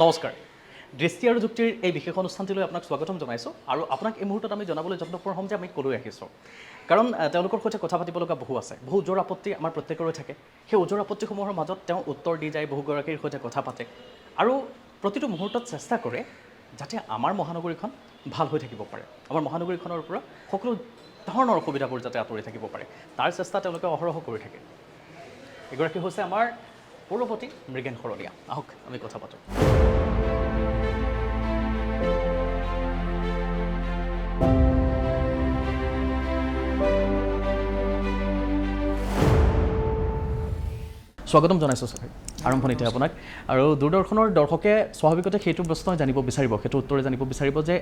নমস্কাৰ দৃষ্টি আৰু যুক্তিৰ এই বিশেষ অনুষ্ঠানটিলৈ আপোনাক স্বাগতম জনাইছোঁ আৰু আপোনাক এই মুহূৰ্তত আমি জনাবলৈ যত্নপৰ হ'ম যে আমি ক'লৈ আহিছোঁ কাৰণ তেওঁলোকৰ সৈতে কথা পাতিব লগা বহু আছে বহু ওজৰ আপত্তি আমাৰ প্ৰত্যেকৰে থাকে সেই ওজৰ আপত্তিসমূহৰ মাজত তেওঁ উত্তৰ দি যায় বহুগৰাকীৰ সৈতে কথা পাতে আৰু প্ৰতিটো মুহূৰ্তত চেষ্টা কৰে যাতে আমাৰ মহানগৰীখন ভাল হৈ থাকিব পাৰে আমাৰ মহানগৰীখনৰ পৰা সকলো ধৰণৰ অসুবিধাবোৰ যাতে আঁতৰি থাকিব পাৰে তাৰ চেষ্টা তেওঁলোকে অহৰহ কৰি থাকে এগৰাকী হৈছে আমাৰ পৌৰপতি মৃগেন শৰণীয়া আহক আমি কথা পাতোঁ স্বাগতম জনাইছোঁ ছাৰ আৰম্ভণিতে আপোনাক আৰু দূৰদৰ্শনৰ দৰ্শকে স্বাভাৱিকতে সেইটো প্ৰশ্ন জানিব বিচাৰিব সেইটো উত্তৰে জানিব বিচাৰিব যে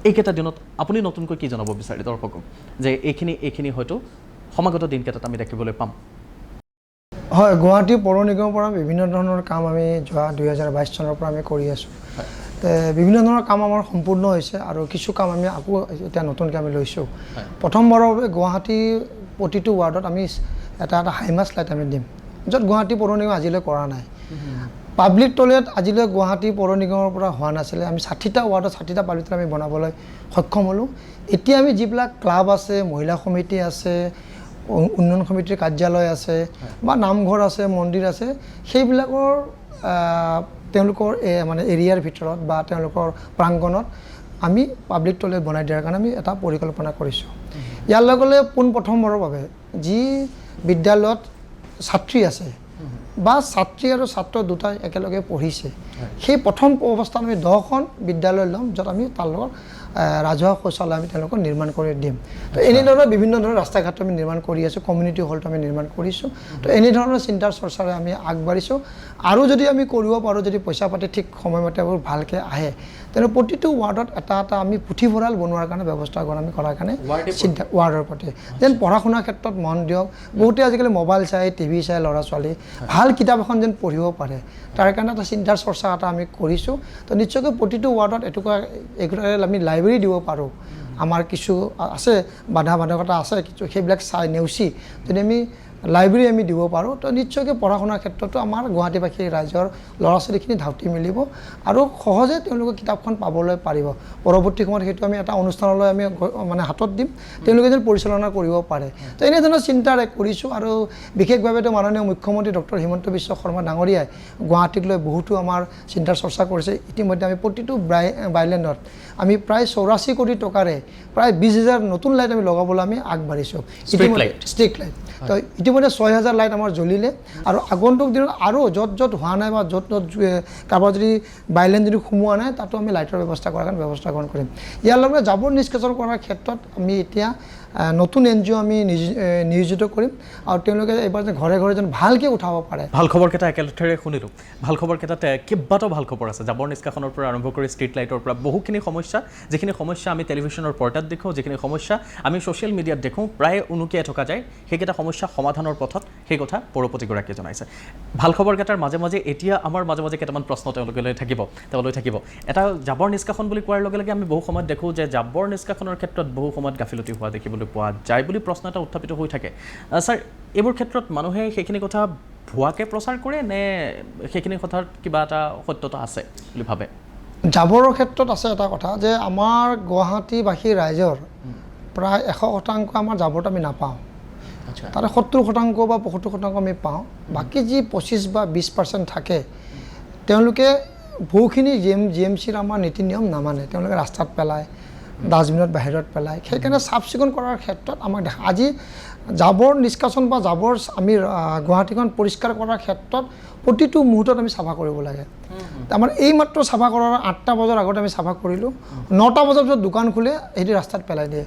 এইকেইটা দিনত আপুনি নতুনকৈ কি জনাব বিচাৰে দৰ্শকক যে এইখিনি হয়তো সমাগত দিনকেইটাত আমি দেখিবলৈ পাম হয় গুৱাহাটী পৌৰ নিগমৰ পৰা বিভিন্ন ধৰণৰ কাম আমি যোৱা 2022 চনৰ পৰা আমি কৰি আছোঁ বিভিন্ন ধৰণৰ কাম আমাৰ সম্পূৰ্ণ হৈছে আৰু কিছু কাম আমি আকৌ এতিয়া নতুনকৈ আমি লৈছোঁ প্ৰথমবাৰৰ বাবে গুৱাহাটী প্ৰতিটো ৱাৰ্ডত আমি এটা হাইমাছ লাইট আমি দিম য'ত গুৱাহাটী পৌৰ নিগম আজিলৈ কৰা নাই পাব্লিক টয়লেট আজিলৈ গুৱাহাটী পৌৰ নিগমৰ পৰা হোৱা নাছিলে আমি 60টা ৱাৰ্ডত 60টা পাব্লিক টয়লেট আমি বনাবলৈ সক্ষম হ'লোঁ এতিয়া আমি যিবিলাক ক্লাব আছে মহিলা সমিতি আছে উন্নয়ন সমিতিৰ কাৰ্যালয় আছে বা নামঘৰ আছে মন্দিৰ আছে সেইবিলাকৰ তেওঁলোকৰ মানে এৰিয়াৰ ভিতৰত বা তেওঁলোকৰ প্ৰাংগণত আমি পাব্লিক টয়লেট বনাই দিয়াৰ কাৰণে আমি এটা পৰিকল্পনা কৰিছোঁ ইয়াৰ লগে লগে পোনপ্ৰথমবাৰৰ বাবে যি বিদ্যালয়ত ছাত্ৰী আছে বা ছাত্ৰী আৰু ছাত্ৰ দুটাই একেলগে পঢ়িছে সেই প্ৰথম অৱস্থাত আমি 10খন বিদ্যালয় ল'ম য'ত আমি তাৰ লগত ৰাজহুৱা শৌচালয় আমি তেওঁলোকক নিৰ্মাণ কৰি দিম তো এনেধৰণৰ বিভিন্ন ধৰণৰ ৰাস্তা ঘাট আমি নিৰ্মাণ কৰি আছোঁ কমিউনিটি হলটো আমি নিৰ্মাণ কৰিছোঁ তো এনেধৰণৰ চিন্তাৰ চৰ্চাৰে আমি আগবাঢ়িছোঁ আৰু যদি আমি কৰিব পাৰোঁ যদি পইচা পাতি ঠিক সময়মতে ভালকৈ আহে তেনে প্ৰতিটো ৱাৰ্ডত এটা এটা আমি পুথিভঁৰাল বনোৱাৰ কাৰণে ব্যৱস্থা আমি কৰাৰ কাৰণে চিন্তা ৱাৰ্ডৰ প্ৰতি যেন পঢ়া শুনাৰ ক্ষেত্ৰত মন দিয়ক বহুতে আজিকালি মোবাইল চাই টিভি চাই ল'ৰা ছোৱালী ভাল কিতাপ এখন যেন পঢ়িব পাৰে তাৰ কাৰণে এটা চিন্তাৰ চৰ্চা এটা আমি কৰিছোঁ তো নিশ্চয়কৈ প্ৰতিটো ৱাৰ্ডত এটুকুৰা আমি লাইব্ৰেৰী দিব পাৰোঁ আমাৰ কিছু আছে বাধকতা আছে কিছু সেইবিলাক চাই নেওচি যদি আমি লাইব্ৰেৰী আমি দিব পাৰোঁ তো নিশ্চয়কৈ পঢ়া শুনাৰ ক্ষেত্ৰতো আমাৰ গুৱাহাটীবাসী ৰাইজৰ ল'ৰা ছোৱালীখিনি ধাউতি মিলিব আৰু সহজে তেওঁলোকে কিতাপখন পাবলৈ পাৰিব পৰৱৰ্তী সময়ত সেইটো আমি এটা অনুষ্ঠানলৈ আমি মানে হাতত দিম তেওঁলোকে যেন পৰিচালনা কৰিব পাৰে তো এনেধৰণৰ চিন্তাৰে কৰিছোঁ আৰু বিশেষভাৱেতো মাননীয় মুখ্যমন্ত্ৰী ডক্টৰ হিমন্ত বিশ্ব শৰ্মা ডাঙৰীয়াই গুৱাহাটীক লৈ বহুতো আমাৰ চিন্তাৰ চৰ্চা কৰিছে ইতিমধ্যে আমি প্ৰতিটো বাইলেণ্ডত আমি প্ৰায় 84 কোটি টকাৰে প্ৰায় 20,000 নতুন লাইট আমি লগাবলৈ আমি আগবাঢ়িছোঁ ষ্ট্ৰীট লাইট তো ইতিমধ্যে 6,000 লাইট আমাৰ জ্বলিলে আৰু আগন্তুক দিনত আৰু য'ত হোৱা নাই বা য'ত কাৰোবাৰ যদি বাইলেন যদি সোমোৱা নাই তাতো আমি লাইটৰ ব্যৱস্থা কৰাৰ কাৰণে ব্যৱস্থা গ্ৰহণ কৰিম ইয়াৰ লগে জাবৰ নিষ্কাশন কৰাৰ ক্ষেত্ৰত আমি এতিয়া নতুন NGO আমি নিয়োজিত কৰিম আৰু তেওঁলোকে এইবাৰ যে ঘৰে ঘৰে যেন ভালকৈ উঠাব পাৰে ভাল খবৰকেইটা একেলগে শুনিলোঁ ভাল খবৰকেইটাত কেইবাটাও ভাল খবৰ আছে জাবৰ নিষ্কাশনৰ পৰা আৰম্ভ কৰি ষ্ট্ৰীট লাইটৰ পৰা বহুখিনি সমস্যা যিখিনি সমস্যা আমি টেলিভিশ্যনৰ পৰ্দাত দেখোঁ যিখিনি সমস্যা আমি ছ'চিয়েল মিডিয়াত দেখোঁ প্ৰায় উনুকিয়াই থকা যায় সেইকেইটা সমস্যা সমাধানৰ পথত সেই কথা পৌৰপতিগৰাকীয়ে জনাইছে ভাল খবৰকেইটাৰ মাজে মাজে এতিয়া আমাৰ মাজে মাজে কেইটামান প্ৰশ্ন তেওঁলোকে লৈ থাকিব এটা জাবৰ নিষ্কাশন বুলি কোৱাৰ লগে লগে আমি বহু সময়ত দেখোঁ যে জাবৰ নিষ্কাশনৰ ক্ষেত্ৰত বহু সময়ত গাফিলতি হোৱা দেখিবলৈ পোৱা যায় বুলি প্ৰশ্ন এটা উত্থাপিত হৈ থাকে ছাৰ এইবোৰ ক্ষেত্ৰত মানুহে সেইখিনি কথা ভুৱাকৈ প্ৰচাৰ কৰে নে সেইখিনি কথাত কিবা এটা সত্যতা আছে বুলি ভাবে জাবৰৰ ক্ষেত্ৰত আছে এটা কথা যে আমাৰ গুৱাহাটীবাসী ৰাইজৰ প্ৰায় 100% আমাৰ জাবৰটো আমি নাপাওঁ তাৰে 70% বা 75% আমি পাওঁ বাকী যি 25 বা 20% থাকে তেওঁলোকে বহুখিনি GMCৰ আমাৰ নীতি নিয়ম নামানে তেওঁলোকে ৰাস্তাত পেলায় ডাষ্টবিনত বাহিৰত পেলায় সেইকাৰণে চাফ চিকুণ কৰাৰ ক্ষেত্ৰত আমাক দেখা আজি জাবৰ নিষ্কাশন বা জাবৰ আমি গুৱাহাটীখন পৰিষ্কাৰ কৰাৰ ক্ষেত্ৰত প্ৰতিটো মুহূৰ্তত আমি চাফা কৰিব লাগে আমাৰ এই মাত্ৰ চাফা কৰাৰ 8টা বজাৰ আগতে আমি চাফা কৰিলোঁ 9টা বজাৰ পিছত দোকান খোলে সেইটো ৰাস্তাত পেলাই দিয়ে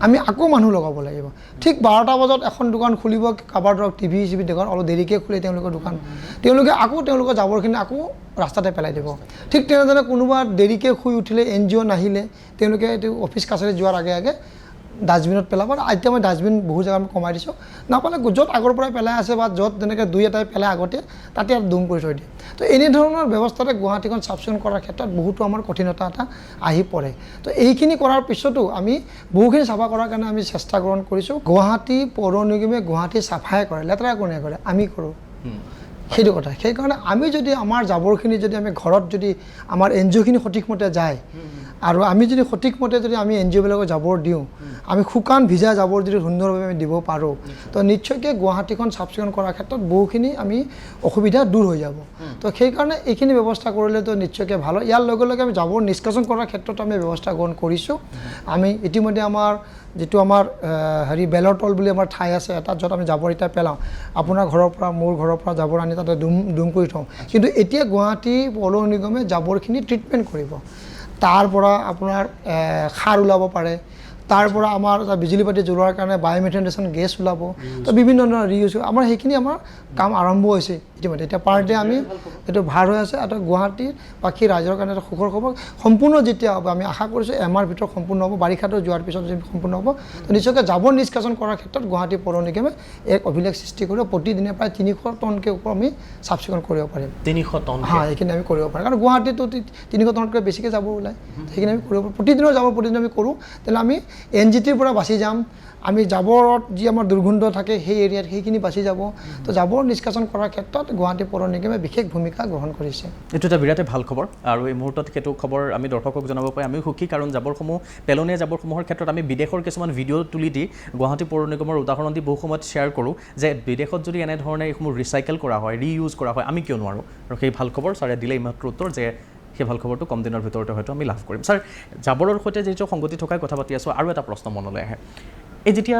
আমি আকৌ মানুহ লগাব লাগিব ঠিক 12টা বজাত এখন দোকান খুলিব কাৰোবাৰ ধৰক টিভি দোকান অলপ দেৰিকৈ খোলে তেওঁলোকৰ দোকান তেওঁলোকে আকৌ তেওঁলোকৰ জাবৰখিনি আকৌ ৰাস্তাতে পেলাই দিব ঠিক তেনেদৰে কোনোবা দেৰিকৈ শুই উঠিলে NGO নাহিলে তেওঁলোকে এইটো অফিচ কাছাৰী যোৱাৰ আগে আগে ডাষ্টবিনত পেলাব এতিয়া মই ডাষ্টবিন বহু জেগা আমি কমাই দিছোঁ নাপালে য'ত আগৰ পৰাই পেলাই আছে বা য'ত তেনেকৈ দুই এটাই পেলাই আগতে তাতে আৰু দুম কৰি থৈ দিয়ে তো এনেধৰণৰ ব্যৱস্থাতে গুৱাহাটীখন চাফ চিকুণ কৰাৰ ক্ষেত্ৰত বহুতো আমাৰ কঠিনতা এটা আহি পৰে তো এইখিনি কৰাৰ পিছতো আমি বহুখিনি চাফা কৰাৰ কাৰণে আমি চেষ্টা গ্ৰহণ কৰিছোঁ গুৱাহাটী পৌৰ নিগমে গুৱাহাটী চাফাই কৰে লেতেৰা কোনে কৰে আমি কৰোঁ সেইটো কথা সেইকাৰণে আমি যদি আমাৰ জাবৰখিনি যদি আমি ঘৰত যদি আমাৰ NGOখিনি সঠিকমতে যায় আৰু আমি যদি সঠিকমতে যদি আমি NGOবিলাকক জাবৰ দিওঁ আমি শুকান ভিজা জাবৰ যদি সুন্দৰভাৱে আমি দিব পাৰোঁ তো নিশ্চয়কৈ গুৱাহাটীখন চাফ চিকুণ কৰাৰ ক্ষেত্ৰত বহুখিনি আমি অসুবিধা দূৰ হৈ যাব তো সেইকাৰণে এইখিনি ব্যৱস্থা কৰিলেতো নিশ্চয়কৈ ভাল হয় ইয়াৰ লগে লগে আমি জাবৰ নিষ্কাশন কৰাৰ ক্ষেত্ৰত আমি ব্যৱস্থা গ্ৰহণ কৰিছোঁ আমি ইতিমধ্যে আমাৰ যিটো আমাৰ বেলৰতল বুলি আমাৰ ঠাই আছে তাত য'ত আমি জাবৰ এতিয়া পেলাওঁ আপোনাৰ ঘৰৰ পৰা মোৰ ঘৰৰ পৰা জাবৰ আনি তাতে ডুম কৰি থওঁ কিন্তু এতিয়া গুৱাহাটী পৌৰ নিগমে জাবৰখিনি ট্ৰিটমেণ্ট কৰিব তাৰ পৰা আপোনাৰ সাৰ ওলাব পাৰে তাৰ পৰা আমাৰ বিজুলী বাতি জ্বলোৱাৰ কাৰণে বায়'মেথেনেশ্যন গেছ ওলাব তো বিভিন্ন ধৰণৰ ৰিউজ আমাৰ সেইখিনি আমাৰ কাম আৰম্ভ হৈছে ইতিমধ্যে এতিয়া পাৰ ডে আমি এইটো ভাৰ হৈ আছে আৰু গুৱাহাটীৰ বাকী ৰাইজৰ কাৰণে এটা সুখৰ খবৰ সম্পূৰ্ণ যেতিয়া হ'ব আমি আশা কৰিছোঁ এমাহৰ ভিতৰত সম্পূৰ্ণ হ'ব বাৰিষাটো যোৱাৰ পিছত যদি সম্পূৰ্ণ হ'ব তো নিশ্চয়কৈ জাবৰ নিষ্কাশন কৰাৰ ক্ষেত্ৰত গুৱাহাটী পৌৰ নিগমে এক অভিলেখ সৃষ্টি কৰিব প্ৰতিদিনে প্ৰায় 300 টনকৈ ওপৰ আমি চাফ চিকুণ কৰিব পাৰিম 300 টন হয় এইখিনি আমি কৰিব পাৰিম কাৰণ গুৱাহাটীতো 300 টনতকৈ বেছিকৈ জাবৰ ওলায় সেইখিনি আমি কৰিব পাৰিম প্ৰতিদিনৰ জাবৰ প্ৰতিদিন আমি কৰোঁ তেতিয়াহ'লে আমি NGTৰ পৰা বাচি যাম আমি জাবৰত যি আমাৰ দুৰ্গন্ধ থাকে সেই এৰিয়াত সেইখিনি বাচি যাব তো জাবৰ নিষ্কাশন কৰাৰ ক্ষেত্ৰত গুৱাহাটী পৌৰ নিগমে বিশেষ ভূমিকা গ্ৰহণ কৰিছে এইটো এটা বিৰাটেই ভাল খবৰ আৰু এই মুহূৰ্তত সেইটো খবৰ আমি দৰ্শকক জনাব পাৰি আমি সুখী কাৰণ জাবৰসমূহ পেলনীয়া জাবৰসমূহৰ ক্ষেত্ৰত আমি বিদেশৰ কিছুমান ভিডিঅ' তুলি দি গুৱাহাটী পৌৰ নিগমৰ উদাহৰণ দি বহু সময়ত শ্বেয়াৰ কৰোঁ যে বিদেশত যদি এনেধৰণে এইসমূহ ৰিচাইকেল কৰা হয় ৰিইউজ কৰা হয় আমি কিয় নোৱাৰোঁ আৰু সেই ভাল খবৰ ছাৰে দিলে ইমাত্ৰ উত্তৰ যে সেই ভাল খবৰটো কম দিনৰ ভিতৰতে হয়তো আমি লাভ কৰিম ছাৰ জাবৰৰ সৈতে যিটো সংগতি থকাই কথা পাতি আছোঁ আৰু এটা প্ৰশ্ন মনলৈ আহে এই যেতিয়া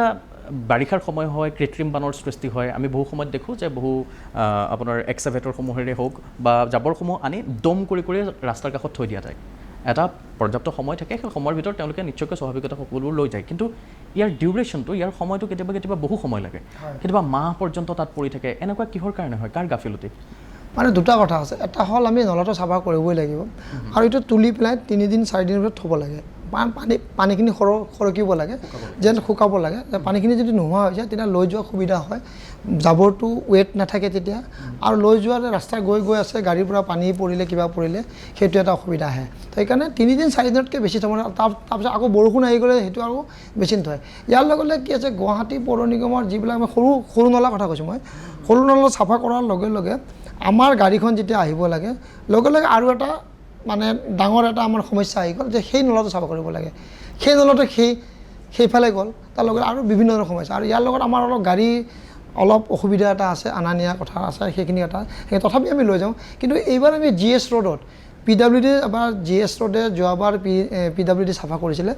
বাৰিষাৰ সময় হয় কৃত্ৰিম বানৰ সৃষ্টি হয় আমি বহু সময়ত দেখোঁ যে বহু আপোনাৰ এক্সকাভেটৰসমূহেৰে হওক বা জাবৰসমূহ আনি দম কৰি ৰাস্তাৰ কাষত থৈ দিয়া যায় এটা পৰ্যাপ্ত সময় থাকে সেই সময়ৰ ভিতৰত তেওঁলোকে নিশ্চয়কৈ স্বাভাৱিকতা সকলোবোৰ লৈ যায় কিন্তু ইয়াৰ ডিউৰেশ্যনটো ইয়াৰ সময়টো কেতিয়াবা বহু সময় লাগে কেতিয়াবা মাহ পৰ্যন্ত তাত পৰি থাকে এনেকুৱা কিহৰ কাৰণে হয় কাৰ গাফিলতি মানে দুটা কথা আছে এটা হ'ল আমি নলাটো চাফা কৰিবই লাগিব আৰু এইটো তুলি পেলাই 3 দিন 4 দিনৰ ভিতৰত থ'ব লাগে পানীখিনি সৰকিব লাগে যেন শুকাব লাগে পানীখিনি যদি নোহোৱা হৈ যায় তেতিয়া লৈ যোৱা সুবিধা হয় জাবৰটো ৱেট নাথাকে তেতিয়া আৰু লৈ যোৱা ৰাস্তা গৈ আছে গাড়ীৰ পৰা পানী পৰিলে কিবা পৰিলে সেইটো এটা অসুবিধা আহে তো সেইকাৰণে 3 দিন 4 দিনতকৈ বেছি থ'ব তাৰপিছত আকৌ বৰষুণ আহি গ'লে সেইটো আৰু বেছি নথয় ইয়াৰ লগে কি আছে গুৱাহাটী পৌৰ নিগমৰ যিবিলাক আমি সৰু নলা কথা কৈছোঁ মই সৰু নলা চাফা কৰাৰ লগে লগে আমাৰ গাড়ীখন যেতিয়া আহিব লাগে লগে আৰু এটা মানে ডাঙৰ এটা আমাৰ সমস্যা আহি গ'ল যে সেই নলাটো চাফা কৰিব লাগে সেই নলাটো সেইফালে গ'ল তাৰ লগত আৰু বিভিন্ন ধৰণৰ সমস্যা আৰু ইয়াৰ লগত আমাৰ অলপ গাড়ী অলপ অসুবিধা এটা আছে অনা নিয়া কথা আছে সেইখিনি এটা তথাপি আমি লৈ যাওঁ কিন্তু এইবাৰ আমি GS ৰোডত PWD এবাৰ GS ৰোডে যোৱাবাৰ PWD চাফা কৰিছিলে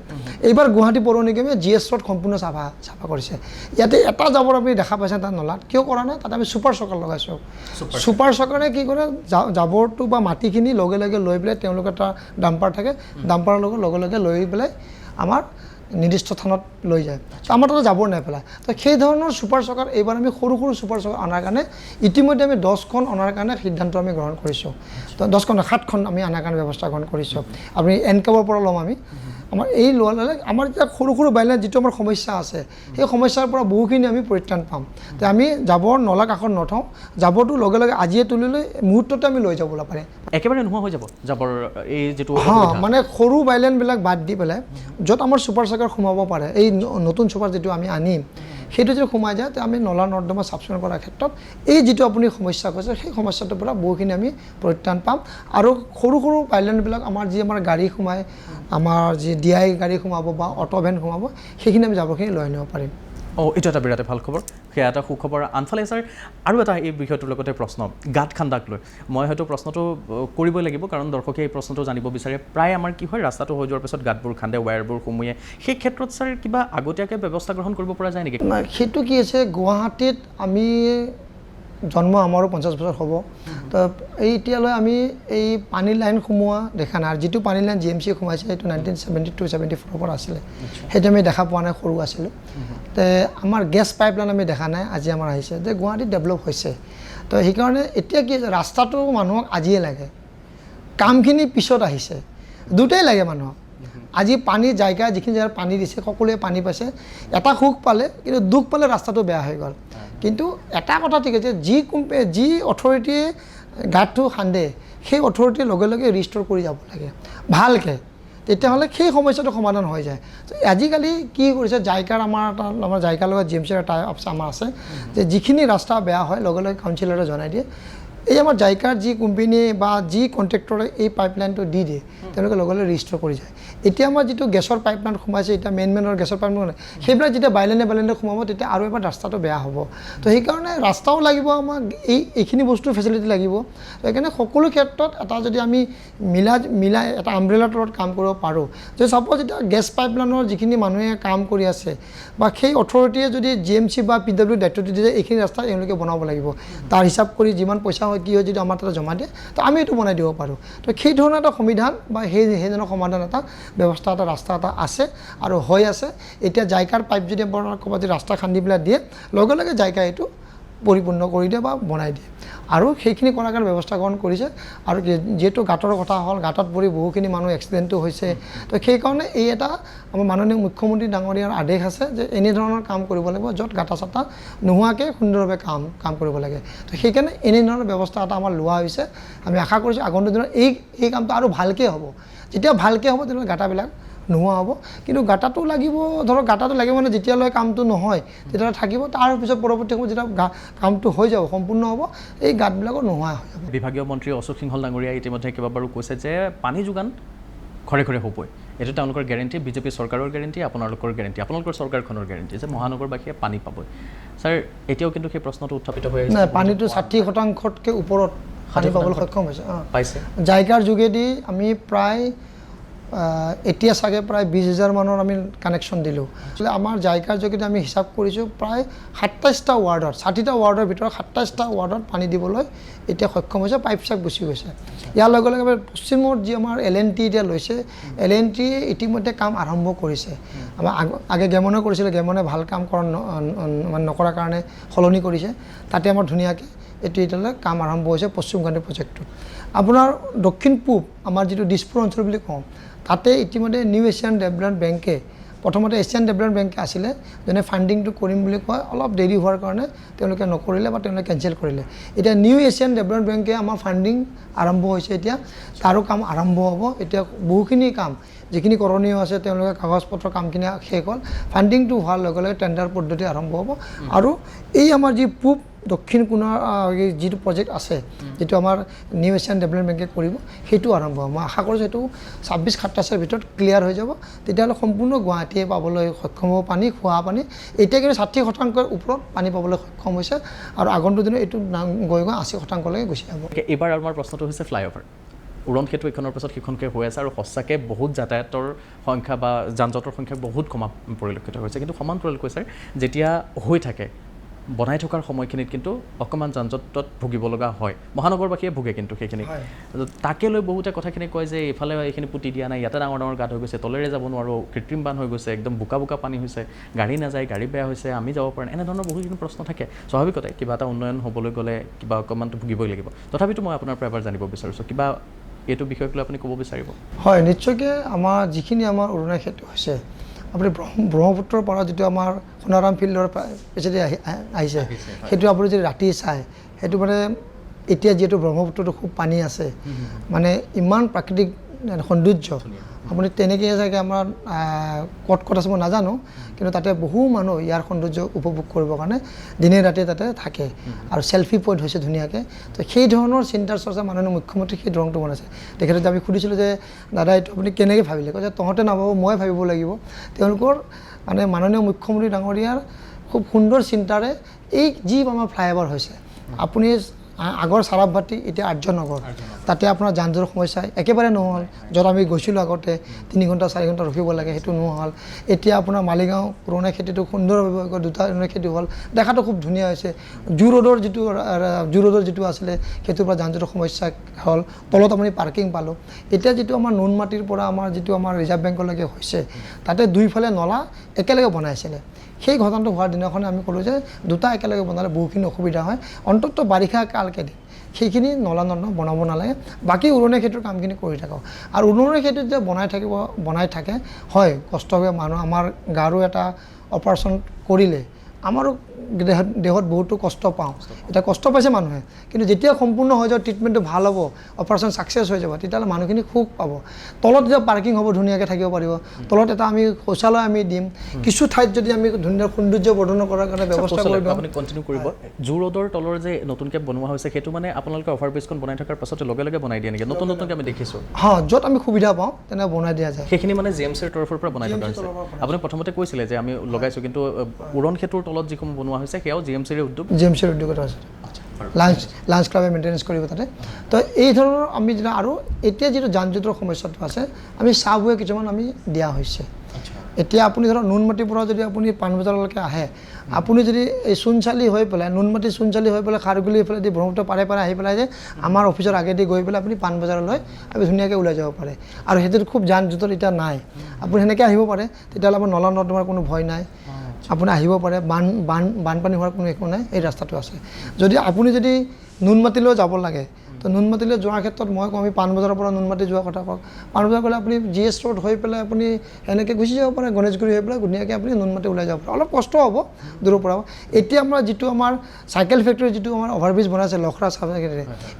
এইবাৰ গুৱাহাটী পৌৰ নিগমে GS ৰোড সম্পূৰ্ণ চাফা কৰিছে ইয়াতে এটা জাবৰ আমি দেখা পাইছে তাত নলাত কিয় কৰা নাই তাত আমি ছুপাৰ চকাৰ লগাইছোঁ ছুপাৰ চকাৰে কি কৰে জাবৰটো বা মাটিখিনি লগে লৈ পেলাই তেওঁলোকে এটা ডাম্পাৰ থাকে ডাম্পাৰৰ লগে লৈ পেলাই আমাৰ নিৰ্দিষ্ট স্থানত লৈ যায় তো আমাৰ তাতে জাবৰ নেপেলায় তো সেই ধৰণৰ ছুপাৰ চকাৰ এইবাৰ আমি সৰু ছুপাৰ চকাৰ অনাৰ কাৰণে ইতিমধ্যে আমি 10খন অনাৰ কাৰণে সিদ্ধান্ত আমি গ্ৰহণ কৰিছোঁ তো 10খন 7খন আমি অনাৰ কাৰণে ব্যৱস্থা গ্ৰহণ কৰিছোঁ আপুনি এনকাবৰ পৰা ল'ম আমি আমাৰ এই লোৱালে আমাৰ এতিয়া সৰু বাইলেন যিটো আমাৰ সমস্যা আছে সেই সমস্যাৰ পৰা বহুখিনি আমি পৰিত্ৰাণ পাম তো আমি জাবৰ নলা কাষত নথওঁ জাবৰটো লগে আজিয়ে তুলি লৈ মুহূৰ্ততে আমি লৈ যাবলৈ পাৰে একেবাৰে নোহোৱা হৈ যাব জাবৰ এই যিটো মানে সৰু বাইলেনবিলাক বাদ দি পেলাই য'ত আমাৰ ছুপাৰ চকাৰ সোমাব পাৰে এই নতুন ছুপাৰ যিটো আমি আনিম সেইটো যদি সোমাই যায় তো আমি নলা নৰ্দমা চাফ চিকুণ কৰাৰ ক্ষেত্ৰত এই যিটো আপুনি সমস্যা কৈছে সেই সমস্যাটোৰ পৰা বহুখিনি আমি পৰিত্ৰাণ পাম আৰু সৰু বাইলেনবিলাক আমাৰ গাড়ী সোমাই আমাৰ যি DI গাড়ী সোমাব বা অটো ভেন সোমাব সেইখিনি আমি জাবৰখিনি লৈ আনিব পাৰিম এইটো এটা বিৰাট ভাল খবৰ সেয়া এটা সুখবৰ আনফালে ছাৰ আৰু এটা এই বিষয়টোৰ লগতে প্ৰশ্ন গাঁত খান্দাক লৈ মই হয়তো প্ৰশ্নটো কৰিবই লাগিব কাৰণ দৰ্শকে এই প্ৰশ্নটো জানিব বিচাৰে প্ৰায় আমাৰ কি হয় ৰাস্তাটো হৈ যোৱাৰ পিছত গাঁতবোৰ খান্দে ৱায়াৰবোৰ সুমুৱাই সেই ক্ষেত্ৰত ছাৰ কিবা আগতীয়াকৈ ব্যৱস্থা গ্ৰহণ কৰিব পৰা যায় নেকি সেইটো কি আছে গুৱাহাটীত আমি জন্ম আমাৰো 50 বছৰ হ'ব তো এতিয়ালৈ আমি এই পানী লাইন সোমোৱা দেখা নাই আৰু যিটো পানী লাইন GMC সোমাইছে সেইটো 1972-74 পৰা আছিলে সেইটো আমি দেখা পোৱা নাই সৰু আছিলোঁ তো আমাৰ গেছ পাইপলাইন আমি দেখা নাই আজি আমাৰ আহিছে যে গুৱাহাটীত ডেভেলপ হৈছে তো সেইকাৰণে এতিয়া কি ৰাস্তাটো মানুহক আজিয়ে লাগে কামখিনি পিছত আহিছে দুটাই লাগে মানুহক আজি পানী জায়গা যিখিনি জেগাত পানী দিছে সকলোৱে পানী পাইছে এটা সুখ পালে কিন্তু দুখ পালে ৰাস্তাটো বেয়া হৈ গ'ল কিন্তু এটা কথা ঠিক আছে যি অথৰিটিয়ে গাঁতটো খান্দে সেই অথৰিটিয়ে লগে ৰিষ্ট'ৰ কৰি যাব লাগে ভালকৈ তেতিয়াহ'লে সেই সমস্যাটো সমাধান হৈ যায় আজিকালি কি কৰিছে জাইকাৰ আমাৰ জাইকাৰ লগত GMCৰ এটা আমাৰ আছে যে যিখিনি ৰাস্তা বেয়া হয় লগে কাউন্সিলৰে জনাই দিয়ে এই আমাৰ জাইকাৰ যি কোম্পানী বা যি কণ্ট্ৰেক্টৰে এই পাইপলাইনটো দি দিয়ে তেওঁলোকে লগে লগে ৰেজিষ্টাৰ কৰি যায়। এতিয়া আমাৰ যিটো গেছৰ পাইপলাইন সোমাইছে, এতিয়া মেইনৰ গেছৰ পাইপলাইন সেইবিলাক যেতিয়া বাইলেনে সোমাব তেতিয়া আৰু এবাৰ ৰাস্তাটো বেয়া হ'ব। তো সেইকাৰণে ৰাস্তাও লাগিব আমাক, এইখিনি বস্তু ফেচিলিটি লাগিব। সেইকাৰণে সকলো ক্ষেত্ৰত এটা যদি আমি মিলাই এটা আমব্ৰেলাৰ তলত কাম কৰিব পাৰোঁ, যে চাপ'জ এতিয়া গেছ পাইপলাইনৰ যিখিনি মানুহে কাম কৰি আছে বা সেই অথৰিটিয়ে যদি GMC বা PW দায়িত্ব দি দিয়ে এইখিনি ৰাস্তা এওঁলোকে বনাব লাগিব, তাৰ হিচাপ কৰি যিমান পইচা হয় কি হয় যদি আমাৰ তাতে জমা দিয়ে তো আমি এইটো বনাই দিব পাৰোঁ। তো সেই ধৰণৰ এটা সংবিধান বা সেইজনৰ সমাধান এটা ব্যৱস্থা এটা ৰাস্তা এটা আছে আৰু হৈ আছে। এতিয়া জাইকাৰ পাইপ যদি ক'ৰবাত যদি ৰাস্তা খান্দি পেলাই দিয়ে লগে লগে জাইকা এইটো পৰিপূৰ্ণ কৰি দিয়ে বা বনাই দিয়ে আৰু সেইখিনি কৰাৰ কাৰণে ব্যৱস্থা গ্ৰহণ কৰিছে। আৰু যিহেতু গাঁতৰ কথা হ'ল, গাঁতত পৰি বহুখিনি মানুহ এক্সিডেণ্টো হৈছে। তো সেইকাৰণে এই এটা আমাৰ মাননীয় মুখ্যমন্ত্ৰী ডাঙৰীয়াৰ আদেশ আছে যে এনেধৰণৰ কাম কৰিব লাগিব য'ত গাঁতা চাটা নোহোৱাকৈ সুন্দৰভাৱে কাম কৰিব লাগে। তো সেইকাৰণে এনেধৰণৰ ব্যৱস্থা এটা আমাৰ লোৱা হৈছে। আমি আশা কৰিছোঁ আগন্তুক দিনত এই কামটো আৰু ভালকৈ হ'ব। যেতিয়া ভালকৈ হ'ব তেনেহ'লে গাঁতাবিলাক নোহোৱা হ'ব। কিন্তু গাঁতাটো লাগিব, ধৰক গাঁতাটো লাগিব মানে যেতিয়ালৈ কামটো নহয় তেতিয়ালৈ থাকিব, তাৰপিছত পৰৱৰ্তী সময়ত যেতিয়া কামটো হৈ যাব সম্পূৰ্ণ হ'ব এই গাঁতবিলাকো নোহোৱা হৈ যাব। বিভাগীয় মন্ত্ৰী অশোক সিংহল ডাঙৰীয়াই ইতিমধ্যে কেইবাবাৰো কৈছে যে পানী যোগান ঘৰে ঘৰে হ'বই। এইটো তেওঁলোকৰ গেৰেণ্টি, বিজেপি চৰকাৰৰ গেৰেণ্টি, আপোনালোকৰ গেৰেণ্টি, আপোনালোকৰ চৰকাৰখনৰ গেৰেণ্টি যে মহানগৰবাসীয়ে পানী পাবই। ছাৰ এতিয়াও কিন্তু সেই প্ৰশ্নটো উত্থাপিত হৈ আছে। নাই, পানীটো 60%তকৈ ওপৰত পানী পাবলৈ সক্ষম হৈছে। পাইছে জাইকাৰ যোগেদি আমি প্ৰায় এতিয়া চাগে প্ৰায় 20,000 মানৰ আমি কানেকশ্যন দিলোঁ। আমাৰ জাইকাৰ যোগেদি আমি হিচাপ কৰিছোঁ প্ৰায় 27টা ৱাৰ্ডত, 60টা ৱাৰ্ডৰ ভিতৰত 27টা ৱাৰ্ডত পানী দিবলৈ এতিয়া সক্ষম হৈছে, পাইপ চাইপ গুচি গৈছে। ইয়াৰ লগে লগে পশ্চিমত যি আমাৰ LNT এতিয়া লৈছে, LNT ইতিমধ্যে কাম আৰম্ভ কৰিছে। আমাৰ আগে গেমনে কৰিছিলে, গেমনে ভাল কাম নকৰাৰ কাৰণে সলনি কৰিছে। তাতে আমাৰ ধুনীয়াকৈ এইটো এতিয়ালৈ কাম আৰম্ভ হৈছে পশ্চিম গান্ধী প্ৰজেক্টটোত। আপোনাৰ দক্ষিণ পূব আমাৰ যিটো দিছপুৰ অঞ্চল বুলি কওঁ তাতে ইতিমধ্যে নিউ এছিয়ান ডেভেলপমেণ্ট বেংকে, প্ৰথমতে এছিয়ান ডেভেলপমেণ্ট বেংকে আছিলে, যোনে ফাণ্ডিংটো কৰিম বুলি কয় অলপ দেৰি হোৱাৰ কাৰণে তেওঁলোকে নকৰিলে বা তেওঁলোকে কেঞ্চেল কৰিলে। এতিয়া নিউ এছিয়ান ডেভেলপমেণ্ট বেংকে আমাৰ ফাণ্ডিং আৰম্ভ হৈছে, এতিয়া তাৰো কাম আৰম্ভ হ'ব। এতিয়া বহুখিনি কাম যিখিনি কৰণীয় আছে তেওঁলোকে কাগজ পত্ৰ কামখিনি শেষ হ'ল, ফাণ্ডিংটো হোৱাৰ লগে লগে টেণ্ডাৰ পদ্ধতি আৰম্ভ হ'ব। আৰু এই আমাৰ যি পূব দক্ষিণ কোণৰ যিটো প্ৰজেক্ট আছে, যিটো আমাৰ নিউ এছিয়ান ডেভেলপমেণ্ট বেংকে কৰিব, সেইটো আৰম্ভ হ'ব। মই আশা কৰিছোঁ সেইটো 26-27 ভিতৰত ক্লিয়াৰ হৈ যাব। তেতিয়াহ'লে সম্পূৰ্ণ গুৱাহাটীয়ে পাবলৈ সক্ষম হ'ব পানী, খোৱা পানী। এতিয়া কিন্তু 60%ৰ ওপৰত পানী পাবলৈ সক্ষম হৈছে আৰু আগন্তুক দিনত এইটো গৈ 80%লৈকে গুচি যাব। এইবাৰ আমাৰ প্ৰশ্নটো হৈছে ফ্লাইঅভাৰ। উৰণ সেতু এখনৰ পাছত সিখনকৈ হৈ আছে আৰু সঁচাকৈ বহুত যাতায়াতৰ সংখ্যা বা যান জঁটৰ সংখ্যা বহুত কমা পৰিলক্ষিত হৈছে। কিন্তু সমান্তৰালকৈ ছাৰ যেতিয়া হৈ থাকে বনাই থকাৰ সময়খিনিত কিন্তু অকণমান যান জঁটত ভুগিব লগা হয়, মহানগৰবাসীয়ে ভোগে কিন্তু সেইখিনি। তাকে লৈ বহুতে কথাখিনি কয় যে এইফালে এইখিনি পুতি দিয়া নাই, ইয়াতে ডাঙৰ ডাঙৰ গাঁত হৈ গৈছে, তলেৰে যাব নোৱাৰোঁ, কৃত্ৰিম বান হৈ গৈছে, একদম বোকা বোকা পানী হৈছে, গাড়ী নাযায়, গাড়ী বেয়া হৈছে, আমি যাব পৰা নাই, এনেধৰণৰ বহুখিনি প্ৰশ্ন থাকে। স্বাভাৱিকতে কিবা এটা উন্নয়ন হ'বলৈ গ'লে কিবা অকণমানটো ভুগিবই লাগিব। তথাপিতো মই আপোনাৰ পৰা এবাৰ জানিব বিচাৰিছোঁ, কিবা এইটো বিষয়ক লৈ আপুনি ক'ব বিচাৰিব? হয়, নিশ্চয়কৈ আমাৰ যিখিনি আমাৰ উৰণীয়া সেতু হৈছে, আপুনি ব্ৰহ্মপুত্ৰৰ পৰা যিটো আমাৰ সোণাৰাম ফিল্ডৰ পেছেদি আহিছে সেইটো আপুনি যদি ৰাতি চায়, সেইটো মানে এতিয়া যিহেতু ব্ৰহ্মপুত্ৰতো খুব পানী আছে, মানে ইমান প্ৰাকৃতিক সৌন্দৰ্য, আপুনি তেনেকৈ চাগে আমাৰ ক'ত আছে মই নাজানো, কিন্তু তাতে বহু মানুহ ইয়াৰ সৌন্দৰ্য উপভোগ কৰিবৰ কাৰণে দিনে ৰাতি তাতে থাকে আৰু চেল্ফি পইণ্ট হৈছে ধুনীয়াকৈ। তো সেই ধৰণৰ চিন্তাৰ চৰ্চা মাননীয় মুখ্যমন্ত্ৰী সেই দলংটো বনাইছে। তেখেতে আমি সুধিছিলোঁ যে দাদা এইটো আপুনি কেনেকৈ ভাবিলে, কৈছে তহঁতে নাভাবো মই ভাবিব লাগিব। তেওঁলোকৰ মানে মাননীয় মুখ্যমন্ত্ৰী ডাঙৰীয়াৰ খুব সুন্দৰ চিন্তাৰে এই যি আমাৰ ফ্লাইঅভাৰ হৈছে, আপুনি আগৰ চাৰাপবাতি এতিয়া আৰ্যনগৰ, তাতে আপোনাৰ যান জঁটৰ সমস্যা একেবাৰে নহ'ল। য'ত আমি গৈছিলোঁ আগতে 3 ঘণ্টা 4 ঘণ্টা ৰখিব লাগে, সেইটো নহ'ল। এতিয়া আপোনাৰ মালিগাঁও উৰণীয়া খেতিটো সুন্দৰভাৱে 2টা উৰণীয়া খেতি হ'ল, দেখাটো খুব ধুনীয়া হৈছে। জু ৰোডৰ যিটো আছিলে সেইটোৰ পৰা যান জঁটৰ সমস্যা হ'ল, তলত আপুনি পাৰ্কিং পালোঁ। এতিয়া যিটো আমাৰ নুনমাটিৰ পৰা আমাৰ যিটো আমাৰ ৰিজাৰ্ভ বেংকলৈকে হৈছে, তাতে দুইফালে নলা একেলগে বনাইছিলে। সেই ঘটনাটো হোৱাৰ দিনাখনে আমি ক'লোঁ যে 2টা একেলগে বনালে বহুখিনি অসুবিধা হয়, অন্ততঃ বাৰিষা কালকেইদিন সেইখিনি নলা নৰ্দমা বনাব নালাগে, বাকী উৰণীয়া সেতুৰ কামখিনি কৰি থাকক। আৰু উৰণীয়া সেতুত যে বনাই থাকে হয়, কষ্ট হৈ মানুহ আমাৰ গাৰো এটা অপাৰেশ্যন কৰিলে আমাৰো দেহত বহুতো কষ্ট পাওঁ এতিয়া কষ্ট পাইছে মানুহে কিন্তু যেতিয়া সম্পূৰ্ণ হৈ যাব ট্ৰিটমেণ্টটো ভাল হ'ব অপাৰেশ্যন ছাকচেছ হৈ যাব তেতিয়াহ'লে মানুহখিনি সুখ পাব তলত যেতিয়া পাৰ্কিং হ'ব ধুনীয়াকৈ থাকিব পাৰিব তলত এটা আমি শৌচালয় আমি দিম কিছু ঠাইত যদি আমি ধুনীয়া সৌন্দৰ্য বৰ্ধন কৰাৰ কাৰণে ব্যৱস্থা কৰি দিওঁ আপুনি কণ্টিনিউ কৰিব জু ৰোডৰ তলৰ যে নতুনকৈ বনোৱা হৈছে সেইটো মানে আপোনালোকে অভাৰব্ৰিজখন বনাই থকাৰ পাছতে লগে লগে বনাই দিয়ে নেকি নতুনকৈ আমি দেখিছোঁ য'ত আমি সুবিধা পাওঁ তেনে বনাই দিয়া যায় সেইখিনি মানে জিএমচিৰ তৰফৰ পৰা বনাই থকা হৈছে আপুনি প্ৰথমতে কৈছিলে যে আমি লগাইছোঁ কিন্তু উৰণ সেতুৰ তলত যিসমূহ বনোৱা হৈছে সেয়াও জিএমচিৰ উদ্যোগ জিএমচিৰ উদ্যোগত আছে লাঞ্চ ক্লাবে মেইনটেনেঞ্চ কৰিব তাতে তো এই ধৰণৰ আমি যেতিয়া আৰু এতিয়া যিটো যান জঁটৰ সমস্যাটো আছে আমি চাবৱে কিছুমান আমি দিয়া হৈছে এতিয়া আপুনি ধৰক নুনমাটিৰ পৰা যদি আপুনি পাণবজাৰলৈকে আহে আপুনি যদি এই চোনচালি হৈ পেলাই নুনমাটি চোনচালি হৈ পেলাই খাৰগুলি এইফালে দি ব্ৰহ্মপুত্ৰ পাৰে আহি পেলাই যে আমাৰ অফিচৰ আগেদি গৈ পেলাই আপুনি পাণবজাৰলৈ আপুনি ধুনীয়াকৈ ওলাই যাব পাৰে আৰু সেইটোত খুব যান জঁটৰ এতিয়া নাই আপুনি সেনেকৈ আহিব পাৰে তেতিয়াহ'লে আপোনাৰ নলা নৰ্দমাৰ কোনো ভয় নাই আপুনি আহিব পাৰে বানপানী হোৱাৰ কোনো একো নাই এই ৰাস্তাটো আছে যদি আপুনি যদি নুনমাটিলৈ যাব লাগে তো নুনমাটিলৈ যোৱাৰ ক্ষেত্ৰত মই কওঁ আমি পাণবজাৰৰ পৰা নুনমাটি যোৱাৰ কথা কওঁ পাণবজাৰ গ'লে আপুনি GS ৰোড হৈ পেলাই আপুনি এনেকৈ গুচি যাব পাৰে গণেশগুৰি হৈ পেলাই ধুনীয়াকৈ আপুনি নুনমাটি ওলাই যাব পাৰে অলপ কষ্ট হ'ব দূৰৰ পৰা এতিয়া আমাৰ যিটো আমাৰ চাইকেল ফেক্টৰী যিটো আমাৰ অভাৰব্ৰিজ বনাইছে লখৰা চাব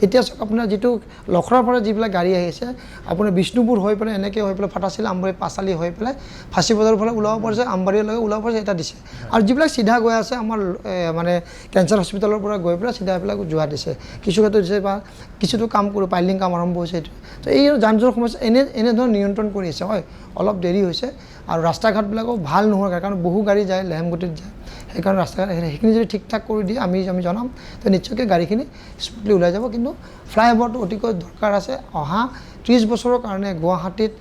এতিয়া চাওক আপোনাৰ যিটো লখৰাৰ পৰা যিবিলাক গাড়ী আহিছে আপোনাৰ বিষ্ণুপুৰ হৈ পেলাই এনেকৈ হৈ পেলাই ফাটাচিল আমবাৰী পাঁচালি হৈ পেলাই ফাঁচী বজাৰৰ ফালে ওলাব পাৰিছে আমবাৰীলৈকে ওলাব পাৰিছে এটা দিছে আৰু যিবিলাক চিধা গৈ আছে আমাৰ মানে কেঞ্চাৰ হস্পিটেলৰ পৰা গৈ পেলাই চিধা এইবিলাক যোৱা দিছে কিছু ক্ষেত্ৰত দিছে বা কিছুতো কাম কৰোঁ পাইলিং কাম আৰম্ভ হৈছে এইটো তো এই যান জঁটৰ সমস্যা এনেধৰণৰ নিয়ন্ত্ৰণ কৰি আছে হয় অলপ দেৰি হৈছে আৰু ৰাস্তা ঘাটবিলাকো ভাল নোহোৱাৰ কাৰণ বহু গাড়ী যায় লেহেমগতিত যায় সেইকাৰণে ৰাস্তা ঘাট সেইখিনি যদি ঠিক ঠাক কৰি দিয়ে আমি জনাম তো নিশ্চয়কৈ গাড়ীখিনি স্মুথলি ওলাই যাব কিন্তু ফ্লাইঅভাৰটো অতিকৈ দৰকাৰ আছে অহা 30 বছৰৰ কাৰণে গুৱাহাটীত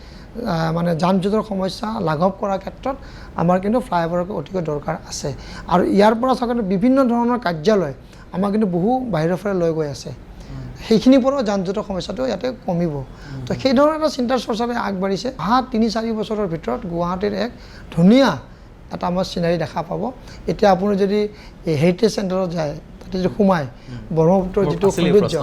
মানে যান জঁটৰ সমস্যা লাঘৱ কৰাৰ ক্ষেত্ৰত আমাৰ কিন্তু ফ্লাইঅভাৰকে অতিকৈ দৰকাৰ আছে আৰু ইয়াৰ পৰা চাগে বিভিন্ন ধৰণৰ কাৰ্যালয় আমাৰ কিন্তু বহু বাহিৰৰ ফালে লৈ গৈ আছে সেইখিনিৰ পৰাও যান জঁটৰ সমস্যাটো ইয়াতে কমিব তো সেই ধৰণৰ এটা চিন্তা চৰ্চাৰে আগবাঢ়িছে অহা 3-4 বছৰৰ ভিতৰত গুৱাহাটীৰ এক ধুনীয়া এটা আমাৰ চিনাৰী দেখা পাব এতিয়া আপুনি যদি হেৰিটেজ চেণ্টাৰত যায় তাতে যদি সোমায় ব্ৰহ্মপুত্ৰৰ যিটো সৌন্দৰ্য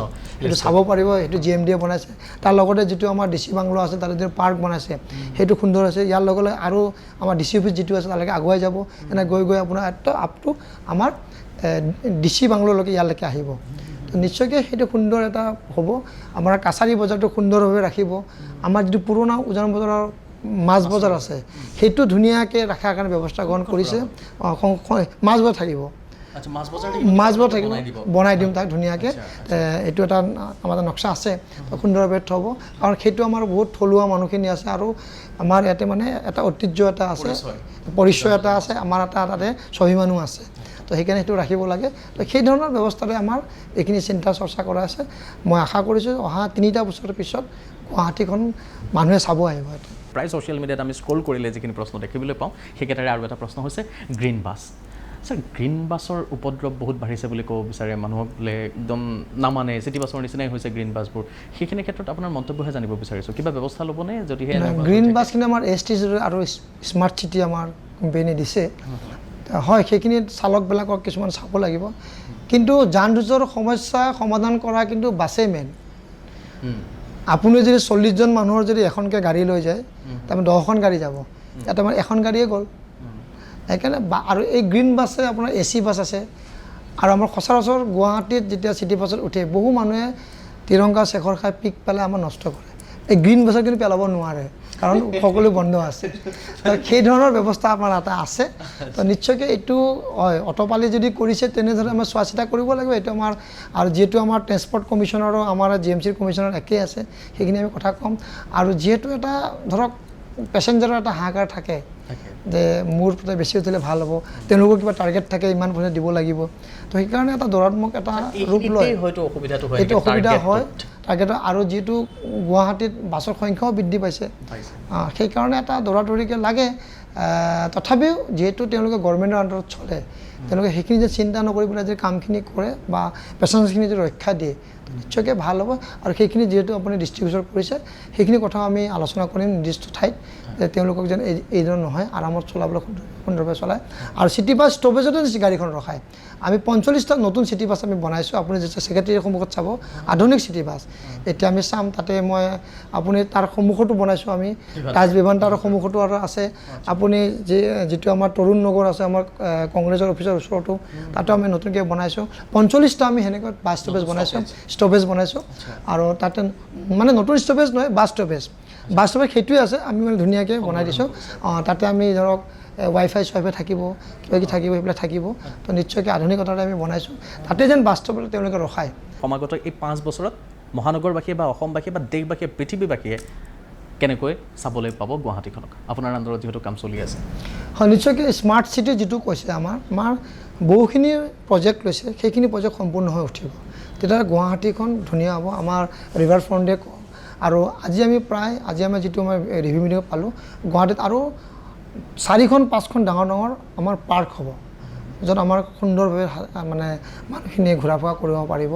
সেইটো চাব পাৰিব সেইটো GMDয়ে বনাইছে তাৰ লগতে যিটো আমাৰ DC বাংলো আছে তাতে যিটো পাৰ্ক বনাইছে সেইটো সুন্দৰ আছে ইয়াৰ লগে লগে আৰু আমাৰ DC অফিচ যিটো আছে তালৈকে আগুৱাই যাব এনে গৈ আপোনাৰ আপ টু আমাৰ DC বাংলোলৈকে ইয়ালৈকে আহিব নিশ্চয়কৈ সেইটো সুন্দৰ এটা হ'ব আমাৰ কাছাৰী বজাৰটো সুন্দৰভাৱে ৰাখিব আমাৰ যিটো পুৰণা উজান বজাৰৰ মাছ বজাৰ আছে সেইটো ধুনীয়াকৈ ৰখাৰ কাৰণে ব্যৱস্থা গ্ৰহণ কৰিছে মাছ বজাৰ থাকিব মাছ বজাৰ থাকিব বনাই দিম তাক ধুনীয়াকৈ এইটো এটা আমাৰ এটা নক্সা আছে সুন্দৰভাৱে থ'ব কাৰণ সেইটো আমাৰ বহুত থলুৱা মানুহখিনি আছে আৰু আমাৰ ইয়াতে মানে এটা ঐতিহ্য এটা আছে পৰিচয় এটা আছে আমাৰ এটা তাতে স্বাভিমানো আছে তো সেইকাৰণে সেইটো ৰাখিব লাগে তো সেই ধৰণৰ ব্যৱস্থাৰে আমাৰ এইখিনি চিন্তা চৰ্চা কৰা আছে মই আশা কৰিছোঁ অহা 3টা বছৰৰ পিছত গুৱাহাটীখন মানুহে চাব আহিব প্ৰায় ছ'চিয়েল মিডিয়াত আমি স্ক্ৰল কৰিলে যিখিনি প্ৰশ্ন দেখিবলৈ পাওঁ সেইকেইটাৰে আৰু এটা প্ৰশ্ন হৈছে গ্ৰীণ বাছ ছাৰ গ্ৰীণ বাছৰ উপদ্ৰৱ বহুত বাঢ়িছে বুলি ক'ব বিচাৰে মানুহক বোলে একদম নামানে চিটি বাছৰ নিচিনাই হৈছে গ্ৰীণ বাছবোৰ সেইখিনি ক্ষেত্ৰত আপোনাৰ মন্তব্যহে জানিব বিচাৰিছোঁ কিবা ব্যৱস্থা ল'বনে যদিহে গ্ৰীণ বাছখিনি আমাৰ ST আৰু স্মাৰ্ট চিটি আমাৰ কোম্পানী দিছে হয় সেইখিনি চালকবিলাকক কিছুমান চাব লাগিব কিন্তু যান জঁটৰ সমস্যা সমাধান কৰা কিন্তু বাছেই মেইন আপুনি যদি 40 জন মানুহৰ যদি এখনকৈ গাড়ী লৈ যায় তাৰমানে 10খন গাড়ী যাব ইয়াত আমাৰ এখন গাড়ীয়ে গ'ল সেইকাৰণে আৰু এই গ্ৰীণ বাছে আপোনাৰ AC বাছ আছে আৰু আমাৰ সচৰাচৰ গুৱাহাটীত যেতিয়া চিটি বাছত উঠে বহু মানুহে তিৰংগা শেখৰ খাই পিক পেলাই আমাৰ নষ্ট কৰে এই গ্ৰীণ বাছত কিন্তু পেলাব নোৱাৰে কাৰণ সকলো বন্ধ আছে সেই ধৰণৰ ব্যৱস্থা আমাৰ এটা আছে তো নিশ্চয়কৈ এইটো হয় অটপালি যদি কৰিছে তেনেদৰে আমাৰ চোৱা চিতা কৰিব লাগিব এইটো আমাৰ আৰু যিহেতু আমাৰ ট্ৰেন্সপৰ্ট কমিশ্যনাৰো আমাৰ GMCৰ কমিশ্যনাৰ একেই আছে সেইখিনি আমি কথা ক'ম আৰু যিহেতু এটা ধৰক পেচেঞ্জাৰৰ এটা হাহাকাৰ থাকে যে মোৰ প্ৰতি বেছি উঠিলে ভাল হ'ব তেওঁলোকৰ কিবা টাৰ্গেট থাকে ইমান পইচা দিব লাগিব তো সেইকাৰণে এটা দৰাত্মক এটা ৰূপ লয় হয়তো অসুবিধাটো হয় এইটো অসুবিধা হয় টাৰ্গেটৰ আৰু যিহেতু গুৱাহাটীত বাছৰ সংখ্যাও বৃদ্ধি পাইছে সেইকাৰণে এটা দৌৰাদৌৰিকৈ লাগে তথাপিও যিহেতু তেওঁলোকে গভৰ্ণমেণ্টৰ আণ্ডাৰত চলে তেওঁলোকে সেইখিনি যে চিন্তা নকৰি পেলাই যে কামখিনি কৰে বা পেচেঞ্জাৰখিনি যদি ৰক্ষা দিয়ে নিশ্চয়কৈ ভাল হ'ব আৰু সেইখিনি যিহেতু আপুনি ডিষ্ট্ৰিবিউচন কৰিছে সেইখিনি কথাও আমি আলোচনা কৰিম নিৰ্দিষ্ট ঠাইত তেওঁলোকক যেন এইধৰণ নহয়, আৰামত চলাবলৈ সুন্দৰভাৱে চলায়। আৰু চিটি বাছ ষ্টপেজতে গাড়ীখন ৰখায়। আমি 45টা নতুন চিটি বাছ আমি বনাইছোঁ। আপুনি যেতিয়া ছেক্ৰেটেৰীৰ সন্মুখত চাব আধুনিক চিটি বাছ, এতিয়া আমি চাম তাতে মই আপুনি তাৰ সন্মুখতো বনাইছোঁ আমি, ৰাজ বিমানটাৰ সন্মুখতো আৰু আছে। আপুনি যিটো আমাৰ তৰুণ নগৰ আছে আমাৰ কংগ্ৰেছৰ অফিচৰ ওচৰতো, তাতো আমি নতুনকৈ বনাইছোঁ। 45টা আমি সেনেকৈ বাছ ষ্টপেজ বনাইছোঁ। আৰু তাতে মানে নতুন ষ্টপেজ নহয়, বাছ ষ্টপেজ সেইটোৱে আছে, আমি মানে ধুনীয়াকৈ বনাই দিছোঁ। তাতে আমি ধৰক ৱাইফাই থাকিব, কিবা কিবি থাকিব, সেইবিলাক থাকিব। তো নিশ্চয়কৈ আধুনিকতাৰে আমি বনাইছোঁ, তাতে যেন বাস্তৱত তেওঁলোকে ৰখায়। সমাগত এই 5 বছৰত মহানগৰবাসীয়ে বা অসমবাসীয়ে বা দেশবাসীয়ে পৃথিৱীবাসীয়ে কেনেকৈ চাবলৈ পাব গুৱাহাটীখনক? আপোনাৰ আণ্ডাৰত যিহেতু কাম চলি আছে। হয়, নিশ্চয়কৈ স্মাৰ্ট চিটি যিটো কৈছে আমাৰ বহুখিনি প্ৰজেক্ট লৈছে, সেইখিনি প্ৰজেক্ট সম্পূৰ্ণ হৈ উঠিব, তেতিয়া গুৱাহাটীখন ধুনীয়া হ'ব। আমাৰ ৰিভাৰ ফ্ৰণ্টে আৰু আজি আমি যিটো আমাৰ ৰিভিউ মিটিঙত পালোঁ, গুৱাহাটীত আৰু 4-5খন ডাঙৰ আমাৰ পাৰ্ক হ'ব, য'ত আমাৰ সুন্দৰভাৱে মানে মানুহখিনিয়ে ঘূৰা ফুৰা কৰিব পাৰিব।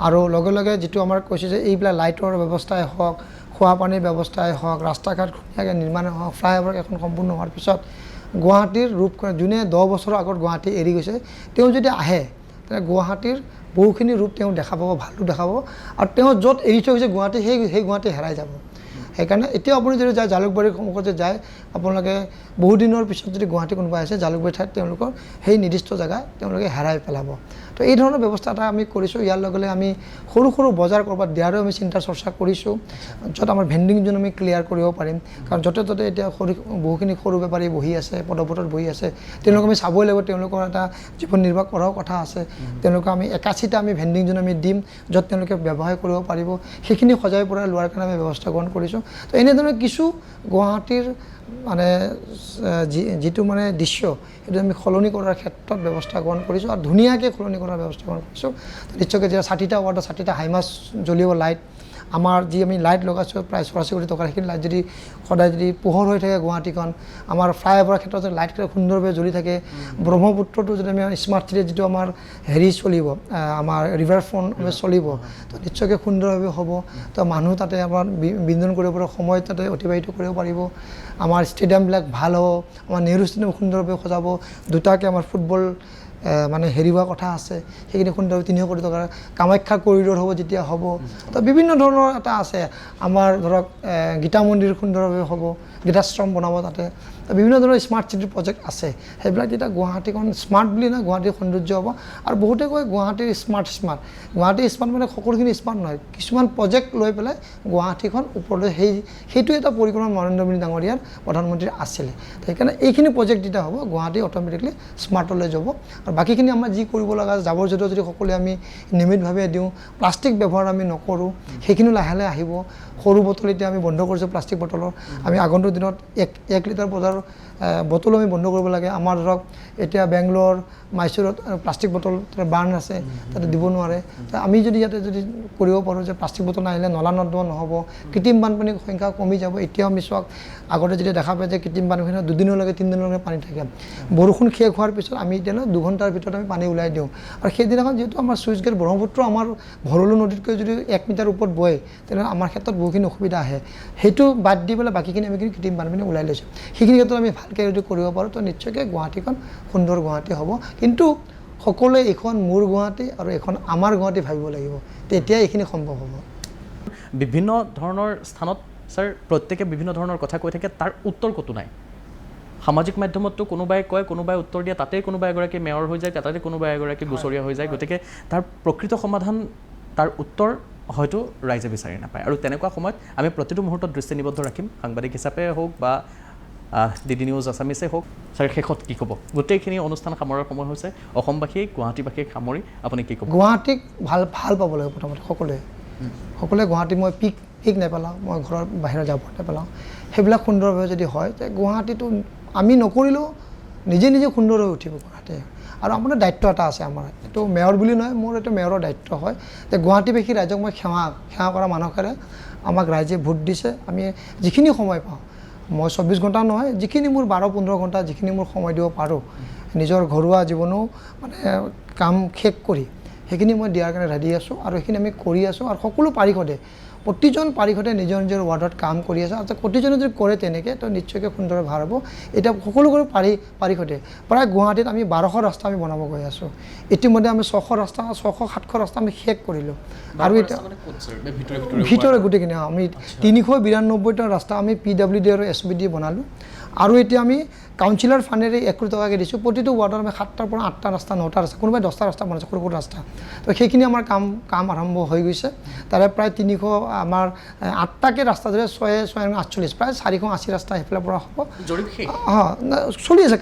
আৰু লগে লগে যিটো আমাৰ কৈছে যে এইবিলাক লাইটৰ ব্যৱস্থাই হওক, খোৱা পানীৰ ব্যৱস্থাই হওক, ৰাস্তা ঘাট ধুনীয়াকৈ নিৰ্মাণেই হওক, ফ্লাইঅভাৰ এখন সম্পূৰ্ণ হোৱাৰ পিছত গুৱাহাটীৰ ৰূপ যোনে 10 বছৰৰ আগত গুৱাহাটী এৰি গৈছে, তেওঁ যদি আহে তেতিয়া গুৱাহাটীৰ বহুখিনি ৰূপ তেওঁ দেখা পাব, ভালো দেখা পাব। আৰু তেওঁ য'ত এৰি থৈ গৈছে গুৱাহাটী, সেই গুৱাহাটী হেৰাই যাব। সেইকাৰণে এতিয়াও আপুনি যদি যায় জালুকবাৰীৰ সন্মুখত যে যায়, আপোনালোকে বহুদিনৰ পিছত যদি গুৱাহাটী কোনোবা আছে, জালুকবাৰী ঠাইত তেওঁলোকৰ সেই নিৰ্দিষ্ট জেগা তেওঁলোকে হেৰাই পেলাব। তো এই ধৰণৰ ব্যৱস্থা এটা আমি কৰিছোঁ। ইয়াৰ লগে লগে আমি সৰু সৰু বজাৰ ক'ৰবাত দিয়াৰো আমি চিন্তা চৰ্চা কৰিছোঁ, য'ত আমাৰ ভেণ্ডিং জোন আমি ক্লিয়াৰ কৰিব পাৰিম। কাৰণ য'তে ত'তে এতিয়া বহুখিনি সৰু বেপাৰী বহি আছে, পদপথত বহি আছে, তেওঁলোকক আমি চাবই লাগিব, তেওঁলোকৰ এটা জীৱন নিৰ্বাহ কৰাও কথা আছে। তেওঁলোকক আমি 81টা আমি ভেণ্ডিং জোন আমি দিম, য'ত তেওঁলোকে ব্যৱসায় কৰিব পাৰিব। সেইখিনি সজাই পৰাই লোৱাৰ কাৰণে আমি ব্যৱস্থা গ্ৰহণ কৰিছোঁ। তো এনেধৰণে কিছু গুৱাহাটীৰ মানে যিটো মানে দৃশ্য, সেইটো আমি সলনি কৰাৰ ক্ষেত্ৰত ব্যৱস্থা গ্ৰহণ কৰিছোঁ, আৰু ধুনীয়াকৈ সলনি কৰাৰ ব্যৱস্থা গ্ৰহণ কৰিছোঁ। নিশ্চয়কৈ যেতিয়া 60টা ৱাৰ্ডত 60টা হাইমাছ জ্বলিব লাইট, আমাৰ যি আমি লাইট লগাইছোঁ প্ৰায় 84 কোটি টকাৰ, সেইখিনি লাইট যদি সদায় যদি পোহৰ হৈ থাকে গুৱাহাটীখন, আমাৰ ফ্লাইঅভাৰৰ ক্ষেত্ৰত যদি লাইট সুন্দৰভাৱে জ্বলি থাকে, ব্ৰহ্মপুত্ৰটো যদি আমি স্মাৰ্ট চিটিত যিটো আমাৰ চলিব, আমাৰ ৰিভাৰ ফ্ৰণ্ট আমি চলিব, তো নিশ্চয়কৈ সুন্দৰভাৱে হ'ব। তো মানুহ তাতে আমাৰ বিনোদন কৰিব পাৰিব, সময় তাতে অতিবাহিত কৰিব পাৰিব। আমাৰ ষ্টেডিয়ামবিলাক ভাল হ'ব, আমাৰ নেহৰু ষ্টেডিয়াম সুন্দৰভাৱে সজাব। দুটাকৈ আমাৰ ফুটবল মানে হেৰুৱা কথা আছে, সেইখিনি সুন্দৰভাৱে 300 কোটি টকাৰ কামাখ্যা কৰিডৰ হ'ব যেতিয়া হ'ব। তো বিভিন্ন ধৰণৰ এটা আছে, আমাৰ ধৰক গীতা মন্দিৰ সুন্দৰভাৱে হ'ব, গীতাশ্ৰম বনাব তাতে। বিভিন্ন ধৰণৰ স্মাৰ্ট চিটিৰ প্ৰজেক্ট আছে, সেইবিলাক যেতিয়া গুৱাহাটীখন স্মাৰ্ট বুলি নহয়, গুৱাহাটীৰ সৌন্দৰ্য হ'ব। আৰু বহুতে কয় গুৱাহাটীৰ স্মাৰ্ট গুৱাহাটীৰ স্মাৰ্ট মানে সকলোখিনি স্মাৰ্ট নহয়, কিছুমান প্ৰজেক্ট লৈ পেলাই গুৱাহাটীখন ওপৰলৈ সেইটো এটা পৰিকল্পনা নৰেন্দ্ৰ মোদী ডাঙৰীয়াৰ প্ৰধানমন্ত্ৰীৰ আছিলে। সেইকাৰণে এইখিনি প্ৰজেক্ট যেতিয়া হ'ব, গুৱাহাটী অট'মেটিকলি স্মাৰ্টলৈ যাব। আৰু বাকীখিনি আমাৰ যি কৰিব লগা জাবৰ জোঁথৰ যদি সকলোৱে আমি নিয়মিতভাৱে দিওঁ, প্লাষ্টিক ব্যৱহাৰ আমি নকৰোঁ, সেইখিনি লাহে লাহে আহিব। সৰু বটল এতিয়া আমি বন্ধ কৰিছোঁ প্লাষ্টিক বটলৰ, আমি আগন্তুক দিনত 1 লিটাৰ বটল আমি বন্ধ কৰিব লাগে। আমাৰ ধৰক এতিয়া বেংগলোৰ, মাইচুৰত প্লাষ্টিক বটল বাৰ্ণ আছে, তাতে দিব নোৱাৰে। তো আমি যদি ইয়াতে যদি কৰিব পাৰোঁ যে প্লাষ্টিক বটল নাহিলে নলা নৰ্দমা নহ'ব, কৃত্ৰিম বানপানীৰ সংখ্যা কমি যাব। এতিয়াও আমি চাওক, আগতে যেতিয়া দেখা পায় যে কৃত্ৰিম বানপানী 2 দিনলৈকে 3 দিনলৈকে পানী থাকে, বৰষুণ শেষ হোৱাৰ পিছত আমি এতিয়ালৈ 2 ঘণ্টাৰ ভিতৰত আমি পানী ওলাই দিওঁ। আৰু সেইদিনাখন যিহেতু আমাৰ চুইচ গেট ব্ৰহ্মপুত্ৰ আমাৰ ভৰলু নদীতকৈ যদি 1 মিটাৰ ওপৰত বয়, তেনেহ'লে আমাৰ ক্ষেত্ৰত বহুখিনি অসুবিধা আহে। সেইটো বাদ দি পেলাই বাকীখিনি আমি কৃত্ৰিম বানপানী ওলাই লৈছোঁ। সেইখিনি ক্ষেত্ৰত আমি ভালকৈ যদি কৰিব পাৰোঁ, তো নিশ্চয়কৈ গুৱাহাটীখন সুন্দৰ গুৱাহাটী হ'ব। কিন্তু সকলোৱে এইখন মোৰ গুৱাহাটী আৰু এইখন আমাৰ গুৱাহাটী ভাবিব লাগিব, তেতিয়া এইখিনি সম্ভৱ হ'ব। বিভিন্ন ধৰণৰ স্থানত ছাৰ প্ৰত্যেকে বিভিন্ন ধৰণৰ কথা কৈ থাকে, তাৰ উত্তৰ ক'তো নাই। সামাজিক মাধ্যমতো কোনোবাই কয়, কোনোবাই উত্তৰ দিয়ে, তাতেই কোনোবা এগৰাকী মেয়ৰ হৈ যায়, তাতে কোনোবা এগৰাকী গুচৰীয়া হৈ যায়। গতিকে তাৰ প্ৰকৃত সমাধান, তাৰ উত্তৰ হয়তো ৰাইজে বিচাৰি নাপায়। আৰু তেনেকুৱা সময়ত আমি প্ৰতিটো মুহূৰ্তত দৃষ্টি নিবদ্ধ ৰাখিম, সাংবাদিক হিচাপে হওক বা DD নিউজ আছামিছে হওক। ছাৰ শেষত কি ক'ব? গোটেইখিনি অনুষ্ঠান সামৰাৰ সময় হৈছে, অসমবাসী গুৱাহাটীবাসীক সামৰি আপুনি কি ক'ব? গুৱাহাটীক ভাল পাব লাগিব প্ৰথমতে সকলোৱে গুৱাহাটীক মই পিক নেপেলাওঁ, মই ঘৰৰ বাহিৰত যাব নেপেলাওঁ। সেইবিলাক সুন্দৰভাৱে যদি হয়, তে গুৱাহাটীটো আমি নকৰিলেও নিজে সুন্দৰ হৈ উঠিব গুৱাহাটী। আৰু আপোনাৰ দায়িত্ব এটা আছে আমাৰ, এইটো মেয়ৰ বুলি নহয়, মোৰ এইটো মেয়ৰৰ দায়িত্ব হয় যে গুৱাহাটীবাসী ৰাইজক মই সেৱা কৰা মানসেৰে আমাক ৰাইজে ভোট দিছে। আমি যিখিনি সময় পাওঁ, মই 24 ঘণ্টা নহয়, যিখিনি মোৰ 12-15 ঘণ্টা যিখিনি মোৰ সময় দিব পাৰোঁ, নিজৰ ঘৰুৱা জীৱনো মানে কাম শেষ কৰি সেইখিনি মই দিয়াৰ কাৰণে ৰেডি আছোঁ আৰু সেইখিনি আমি কৰি আছোঁ আৰু সকলো পাৰিষদে প্ৰতিজন পাৰিষদে নিজৰ নিজৰ ৱাৰ্ডত কাম কৰি আছে আৰু প্ৰতিজনে যদি কৰে তেনেকৈ তো নিশ্চয়কৈ সুন্দৰ ভাল হ'ব এতিয়া সকলোবোৰ পাৰিষদে প্ৰায় গুৱাহাটীত আমি 1200 ৰাস্তা আমি বনাব গৈ আছোঁ ইতিমধ্যে আমি 600 ৰাস্তা 600-700 ৰাস্তা আমি শেষ কৰিলোঁ আৰু এতিয়া ভিতৰে গোটেইখিনি আমি 392টা ৰাস্তা আমি PWD আৰু SBD বনালোঁ আৰু এতিয়া আমি কাউন্সিলৰ ফাণ্ডেৰে 1 কোটি টকাকৈ দিছোঁ প্ৰতিটো ৱাৰ্ডত আমি 7টাৰ পৰা 8টা ৰাস্তা 9টা ৰাস্তা কোনোবাই 10টা ৰাস্তা বনাইছে সৰু সৰু ৰাস্তা তো সেইখিনি আমাৰ কাম আৰম্ভ হৈ গৈছে তাৰে প্ৰায় 300 আমাৰ 8টাকৈ ৰাস্তা ধৰে 648 প্ৰায় 480 ৰাস্তা সেইফালৰ পৰা হ'ব চলি আছে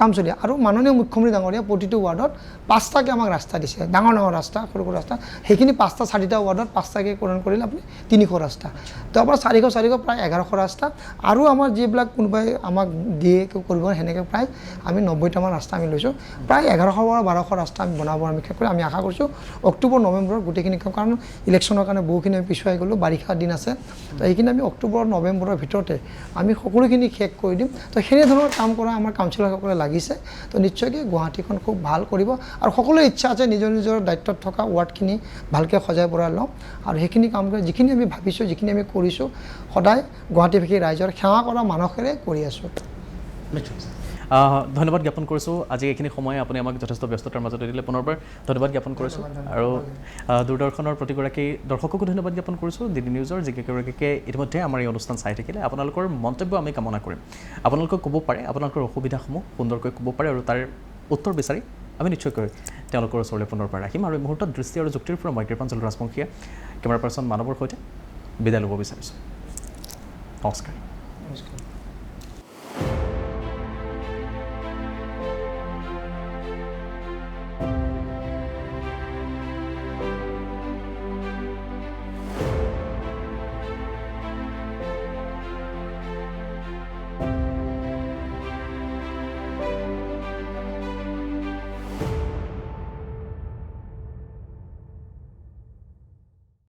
কাম চলি আৰু মাননীয় মুখ্যমন্ত্ৰী ডাঙৰীয়া প্ৰতিটো ৱাৰ্ডত 5টাকৈ আমাক ৰাস্তা দিছে ডাঙৰ ৰাস্তা সৰু সৰু ৰাস্তা সেইখিনি 5টা 4টা ৱাৰ্ডত 5টাকৈ পূৰণ কৰিলে আপুনি 300 ৰাস্তা তো আপোনাৰ 400 প্ৰায় 1100 ৰাস্তা আৰু আমাৰ যিবিলাক কোনোবাই আমাক দিয়ে কৰিব সেনেকৈ প্ৰায় আমি 90টামান ৰাস্তা আমি লৈছোঁ প্ৰায় 1100 পৰা 1200 ৰাস্তা আমি বনাব আমি শেষ কৰি আমি আশা কৰিছোঁ অক্টোবৰ নৱেম্বৰত গোটেইখিনি কাম কাৰণ ইলেকশ্যনৰ কাৰণে বহুখিনি আমি পিছুৱাই গ'লোঁ বাৰিষা দিন আছে তো সেইখিনি আমি অক্টোবৰ নৱেম্বৰৰ ভিতৰতে আমি সকলোখিনি শেষ কৰি দিম তো সেনেধৰণৰ কাম কৰা আমাৰ কাউন্সিলৰসকলে লাগিছে তো নিশ্চয়কৈ গুৱাহাটীখন খুব ভাল কৰিব আৰু সকলোৰে ইচ্ছা আছে নিজৰ নিজৰ দায়িত্বত থকা ৱাৰ্ডখিনি ভালকৈ সজাই পৰাই লওঁ আৰু সেইখিনি কাম কৰি যিখিনি আমি ভাবিছোঁ যিখিনি আমি কৰিছোঁ সদায় গুৱাহাটীবাসী ৰাইজৰ সেৱা কৰা মানসেৰে কৰি আছোঁ ধন্যবাদ জ্ঞাপন কৰিছোঁ আজি এইখিনি সময় আপুনি আমাক যথেষ্ট ব্যস্ততাৰ মাজতে দিলে পুনৰবাৰ ধন্যবাদ জ্ঞাপন কৰিছোঁ আৰু দূৰদৰ্শনৰ প্ৰতিগৰাকী দৰ্শককো ধন্যবাদ জ্ঞাপন কৰিছোঁ DD নিউজৰ যিকেইগৰাকীকে ইতিমধ্যে আমাৰ এই অনুষ্ঠান চাই থাকিলে আপোনালোকৰ মন্তব্য আমি কামনা কৰিম আপোনালোকে ক'ব পাৰে আপোনালোকৰ অসুবিধাসমূহ সুন্দৰকৈ ক'ব পাৰে আৰু তাৰ উত্তৰ বিচাৰি আমি নিশ্চয়কৈ তেওঁলোকৰ ওচৰলৈ পুনৰবাৰ ৰাখিম আৰু এই মুহূৰ্তত দৃষ্টি আৰু যুক্তিৰ পৰা মই কৃপাঞ্জল ৰাজবংশীয়ে কেমেৰা পাৰ্চন মানৱৰ সৈতে বিদায় ল'ব বিচাৰিছোঁ নমস্কাৰ